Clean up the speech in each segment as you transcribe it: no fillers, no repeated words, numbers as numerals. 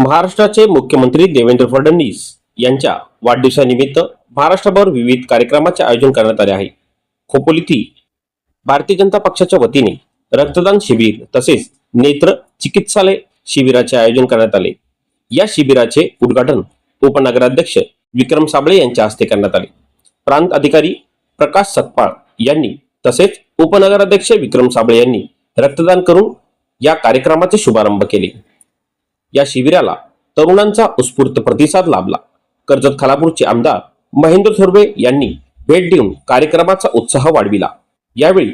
महाराष्ट्राचे मुख्यमंत्री देवेंद्र फडणवीस यांच्या वाढदिवसानिमित्त महाराष्ट्रभर विविध कार्यक्रमाचे आयोजन करण्यात आले आहे। खोपोलीतील भारतीय जनता पक्षाच्या वतीने रक्तदान शिबिर तसेच नेत्र चिकित्सालय शिबिराचे आयोजन करण्यात आले। या शिबिराचे उद्घाटन उपनगराध्यक्ष विक्रम साबळे यांच्या हस्ते करण्यात आले। प्रांत अधिकारी प्रकाश सकपाळ यांनी तसेच उपनगराध्यक्ष विक्रम साबळे यांनी रक्तदान करून या कार्यक्रमाचे शुभारंभ केले। या शिबिराला तरुणांचा उत्स्फूर्त प्रतिसाद लाभला। कर्जत खालापूरचे आमदार महेंद्र थोरवे यांनी भेट देऊन कार्यक्रमाचा उत्साह वाढविला। यावेळी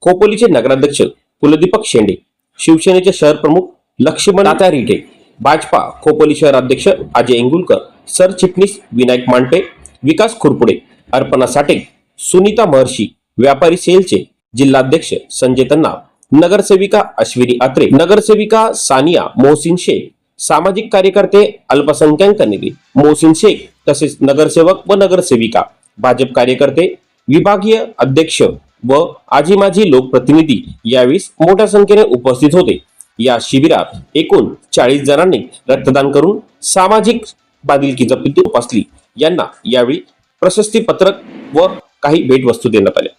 खोपोलीचे नगराध्यक्ष कुलदीपक शेंडे, शिवसेनेचे शहर प्रमुख लक्ष्मण तात्यारिटे, भाजपा खोपोली शहर अध्यक्ष अजय इंगुलकर, सरचिटणीस विनायक मांडपे, विकास खुरपुडे, अर्पणा साठे, सुनीता महर्षी, व्यापारी सेलचे जिल्हाध्यक्ष संजय तन्ना, नगरसेविका अश्विनी अत्रे, नगरसेविका सानिया मोहसिन शेख, सामाजिक कार्यकर्ते अल्पसंख्याक नेते मोहसिन शेख तसेच नगरसेवक व नगरसेविका, भाजप कार्यकर्ते, विभागीय अध्यक्ष व आजी माजी लोकप्रतिनिधी यावेळी मोठ्या संख्येने उपस्थित होते। या शिबिरात एकूण 40 जणांनी रक्तदान करून सामाजिक बांधिलकी जपली। यांना यावेळी प्रशस्ती पत्रक व काही भेटवस्तू देण्यात आल्या।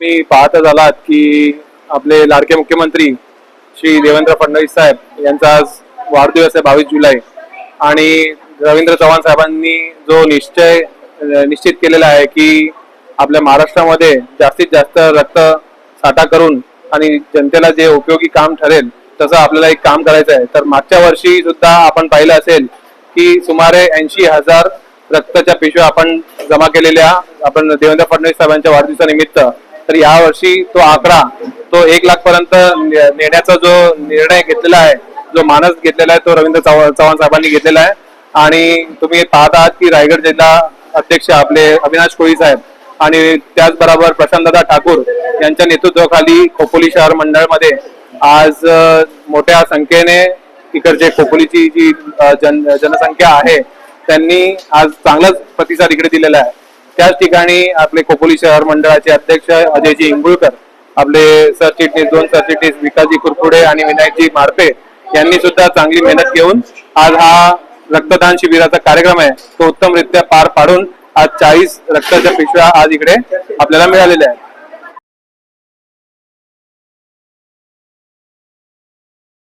मी पाहतच आलात की आपले लाडके मुख्यमंत्री श्री देवेंद्र फडणवीस साहेब यांचा आज वाढदिवस आहे 22 जुलै आणि रवींद्र चव्हाण साहेबांनी जो निश्चित केलेला आहे की आपल्या महाराष्ट्रामध्ये जास्तीत जास्त रक्त साठा करून आणि जनतेला जे उपयोगी काम ठरेल तसं आपल्याला एक काम करायचं आहे। तर मागच्या वर्षी सुद्धा आपण पाहिलं असेल की सुमारे 80,000 रक्ताच्या पिशव्या आपण जमा केलेल्या आपण देवेंद्र फडणवीस साहेबांच्या वाढदिवसानिमित्त। तर या वर्षी तो आकडा 1 लाख पर्यंत नेण्याचा जो निर्णय घेतलेला आहे, जो मानस घेतलेला आहे, तो रवींद्र चव्हाण साहेबांनी घेतलेला आहे। आणि तुम्ही पाहत आहात की रायगड जिल्हा अध्यक्ष आपले अविनाश कोळी साहेब आणि त्याचबरोबर प्रशांतदादा ठाकूर यांच्या नेतृत्वाखाली खोपोली शहर मंडळमध्ये आज मोठ्या संख्येने इकडचे खोपोलीची जी जनसंख्या आहे त्यांनी आज चांगलाच प्रतिसाद इकडे दिलेला आहे। त्याच ठिकाणी आपले खोपोली शहर मंडळाचे अध्यक्ष अजयजी इंगुळकर, आपले सरचिटणीस 2 सरचिटणीस विकासजी खुरपुडे आणि विनायकजी मारपे यांनी सुद्धा चांगली मेहनत घेऊन आज हा रक्तदान शिबिराचा कार्यक्रम आहे तो उत्तमरित्या पार पाडून आज 40 रक्ताच्या पिशव्या आज इकडे आपल्याला मिळालेल्या आहेत।